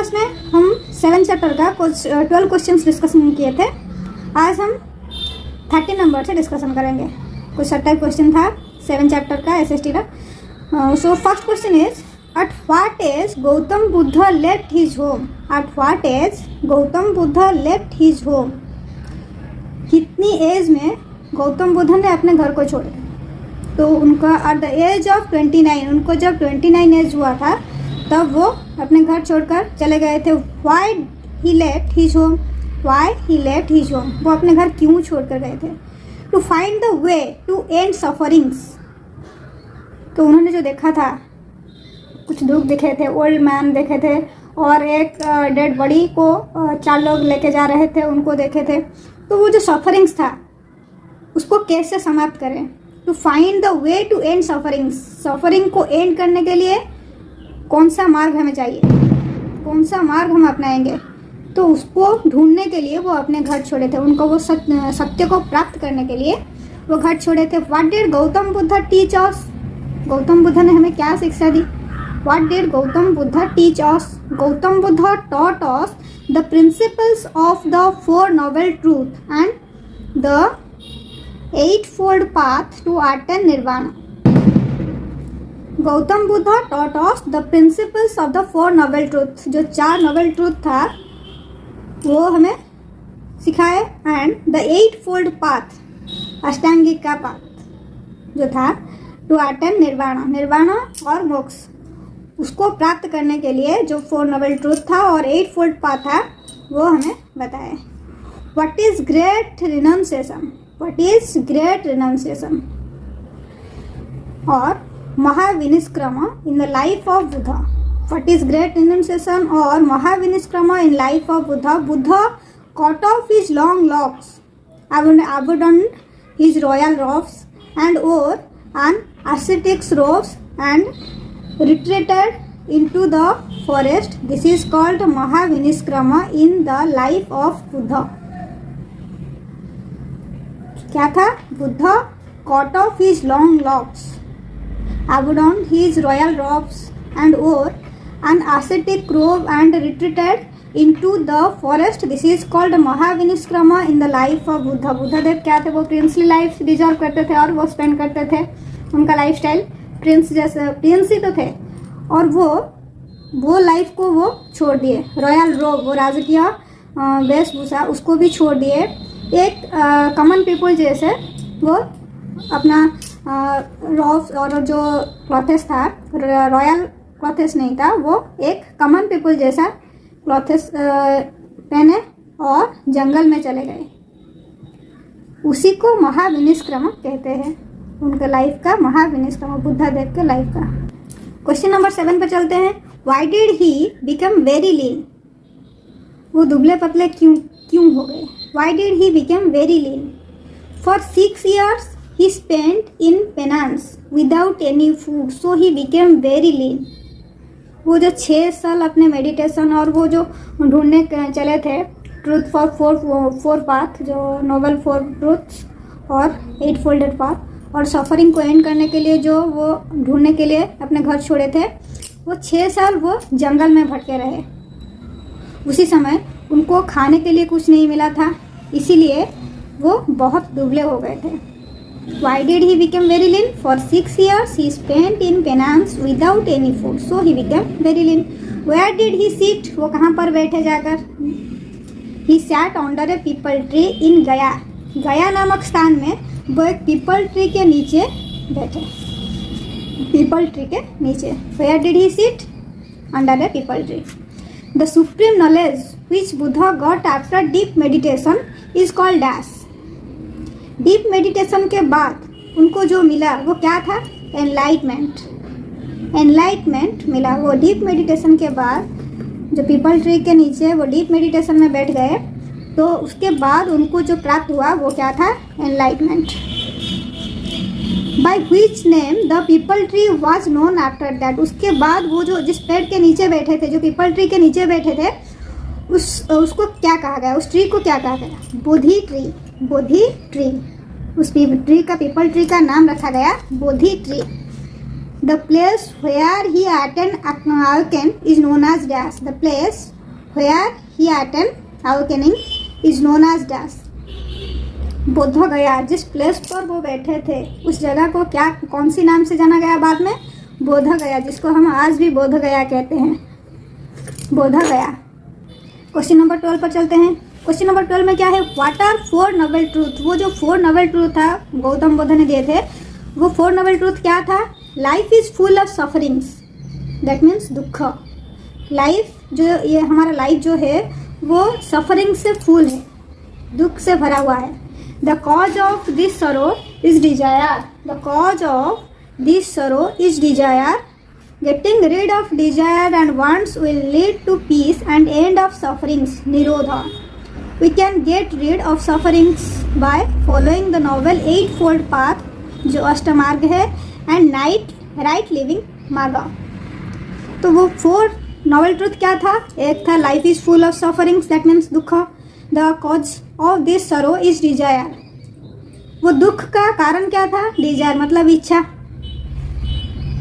Class में हम 7 chapter का कुछ 12 क्वेश्चंस डिस्कशन किए थे। आज हम 30 नंबर से डिस्कशन करेंगे। कुछ 70 क्वेश्चन था 7 चैप्टर का एसएसटी का। So first question is, at what age Gautam Buddha left his home? At what age Gautam Buddha left his home? कितनी एज में गौतम बुद्ध ने अपने घर को छोड़ा? तो उनका एट द एज ऑफ 29, उनको जब 29 एज हुआ था तब वो अपने घर छोड़कर चले गए थे। Why he left his home? Why he left his home? वो अपने घर क्यों छोड़ कर गए थे? To find the way to end sufferings. तो उन्होंने जो देखा था, कुछ दुख देखे थे, ओल्ड मैन देखे थे और एक डेड बॉडी को 4 लोग लेके जा रहे थे, उनको देखे थे। तो वो जो सफरिंग्स था उसको कैसे समाप्त करें? To find the way to end sufferings, suffering को एंड करने के लिए कौन सा मार्ग हमें चाहिए, कौन सा मार्ग हम अपनाएंगे? तो उसको ढूंढने के लिए वो अपने घर छोड़े थे। उनको वो सत्य को प्राप्त करने के लिए वो घर छोड़े थे। What did Gautam Buddha teach us? Gautam Buddha ने हमें क्या शिक्षा दी? What did Gautam Buddha teach us? Gautam Buddha taught us the principles of the Four Noble Truths and the Eightfold Path to attain Nirvana. Gautam Buddha taught us the principles of the Four Noble Truths, जो 4 noble truth था वो हमें सिखाए। And the 8fold path, अष्टांगिक का path जो था, to attain nirvana, nirvana और मोक्ष, उसको प्राप्त करने के लिए जो 4 नोबल ट्रूथ था और 8fold पाथ था वो हमें बताए। What is great renunciation? What is great renunciation? और महाविनिष्क्रमा in the life of Buddha. What is great renunciation और महाविनिष्क्रमा in life of Buddha? Buddha cut off his long locks, abandoned his royal robes and wore an ascetic's robes and retreated into the forest. This is called Mahabhinishkramana in the life of Buddha. क्या था? Buddha cut off his long locks, abandoned his royal robes and wore an ascetic robe and retreated into the forest. This is called Mahabhinishkramana in the life of Buddha. Buddhadev क्या थे? वो princely life deserve करते थे और वो spend करते थे। उनका लाइफ स्टाइल प्रिंस जैसे, प्रिंस ही तो थे और वो लाइफ को वो छोड़ दिए। रॉयल रोब, वो राजकीय वेशभूषा, उसको भी छोड़ दिए। एक कॉमन पीपल जैसे वो अपना रॉब्स और जो क्लॉथेस था, रॉयल क्लॉथेस नहीं था, वो एक कॉमन पीपल जैसा क्लॉथेस पहने और जंगल में चले गए। उसी को महाविनिष्क्रमा कहते हैं। उनके लाइफ का महाविनिष्क्रमा, बुद्धदेव के लाइफ का। क्वेश्चन नंबर 7 पर चलते हैं। Why did he become very lean? वो दुबले पतले क्यों हो गए? Why did he become very lean? For 6 years he spent in penance without any food, so he became very lean. वो जो 6 साल अपने मेडिटेशन और वो जो ढूंढने चले थे ट्रूथ फॉर फोर पाथ, जो नोबल 4 ट्रूथ्स और 8folded पाथ, और सफरिंग को एंड करने के लिए जो वो ढूंढने के लिए अपने घर छोड़े थे, वो 6 साल वो जंगल में भटके रहे। उसी समय उनको खाने के लिए कुछ नहीं मिला था, इसीलिए वो बहुत दुबले हो गए थे। Why did he become very lean? For 6 years he spent in penance without any food, so he became very lean. Where did he sit? वो कहाँ पर बैठे जाकर? He sat under a people tree in गया, गया नामक स्थान में वो एक पीपल ट्री के नीचे बैठे। पीपल ट्री के नीचे। Where did he sit? Under a people tree. The supreme knowledge which Buddha got after deep meditation is called dash. Deep meditation के बाद उनको जो मिला वो क्या था? एनलाइटमेंट। एनलाइटमेंट मिला। वो डीप मेडिटेशन के बाद, जो पीपल ट्री के नीचे वो डीप मेडिटेशन में बैठ गए, तो उसके बाद उनको जो प्राप्त हुआ वो क्या था? Enlightenment. By which name the people tree was known after that? उसके बाद वो जो जिस पेड़ के नीचे बैठे थे, जो पीपल ट्री के नीचे बैठे थे, उसको क्या कहा गया? उस ट्री को क्या कहा गया? बोधि ट्री। बोधि ट्री। उस ट्री का, पीपल ट्री का नाम रखा गया बोधि tree. The place where he attained awakening is known as dash. The place where he attended awakening is known as dash. बोध गया, जिस प्लेस पर वो बैठे थे उस जगह को क्या कौन सी नाम से जाना गया बाद में? बोध गया, जिसको हम आज भी बोध गया कहते हैं, बोध गया। क्वेश्चन नंबर 12 पर चलते हैं। क्वेश्चन नंबर 12 में क्या है? What are 4 noble truth. वो जो 4 नोबल ट्रूथ था गौतम बुद्ध ने दिए थे, वो 4 नोबल ट्रूथ क्या था? Life is full of sufferings, that means दुख। लाइफ जो ये हमारा लाइफ जो है वो सफरिंग से फुल है, दुख से भरा हुआ है। The cause of this sorrow is desire, the cause of this sorrow is desire. Getting rid of desire and wants will lead to peace and end of sufferings, nirodha. We can get rid of sufferings by following the noble 8-fold path जो अष्टमार्ग है, and right living मार्ग। तो वो 4 noble truth क्या था? एक था life is full of sufferings, that means दुख। The cause of this sorrow is Dzire, वो दुख का कारण क्या था? डिजायर मतलब इच्छा।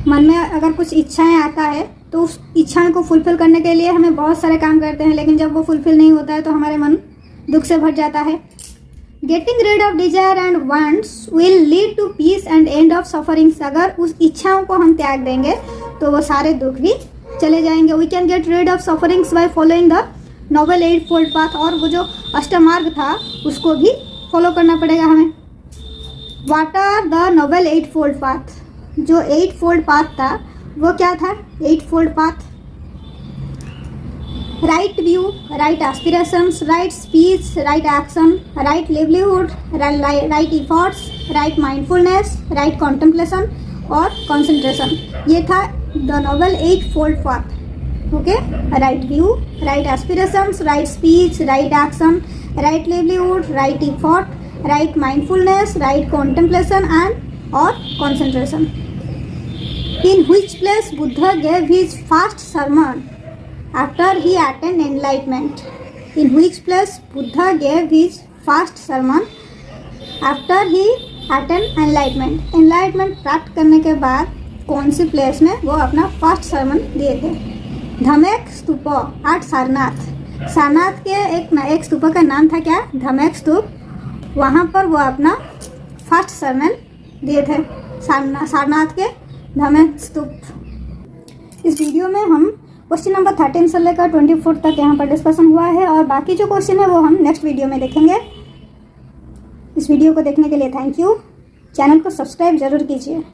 मन में अगर कुछ इच्छाएं आता है तो उस इच्छाएं को फुलफिल करने के लिए हमें बहुत सारे काम करते हैं, लेकिन जब वो फुलफिल नहीं होता है तो हमारे मन दुख से भर जाता है। Getting rid of desire and wants will lead to peace and end of sufferings. अगर उस इच्छाओं को हम त्याग देंगे तो वो सारे दुख भी चले जाएंगे। We can get rid of sufferings by following the noble eight fold path, और वो जो अष्टमार्ग था उसको भी फॉलो करना पड़ेगा हमें। What are the noble eight fold path? जो 8-फोल्ड पाथ था वो क्या था? Eight fold path, right view, right aspirations, right speech, right action, right livelihood, right efforts, right mindfulness, right contemplation और कॉन्सेंट्रेशन। ये था the noble eight fold path. Okay, right view, right aspirations, right speech, right action, right livelihood, right effort, right mindfulness, right contemplation and or concentration. In which place Buddha gave his first sermon after he attained enlightenment? In which place Buddha gave his first sermon after he attained enlightenment? Enlightenment प्राप्त करने के बाद कौन सी place में वो अपना first sermon दिए थे? धमेक स्तूप एट सारनाथ। सारनाथ के एक स्तूप का नाम था क्या? धमेक स्तूप। वहाँ पर वो अपना फर्स्ट सर्मन दिए थे, सारनाथ के धमेक स्तूप। इस वीडियो में हम क्वेश्चन नंबर 13 से लेकर 24 तक यहाँ पर डिस्कशन हुआ है, और बाकी जो क्वेश्चन है वो हम नेक्स्ट वीडियो में देखेंगे। इस वीडियो को देखने के लिए थैंक यू। चैनल को सब्सक्राइब जरूर कीजिए।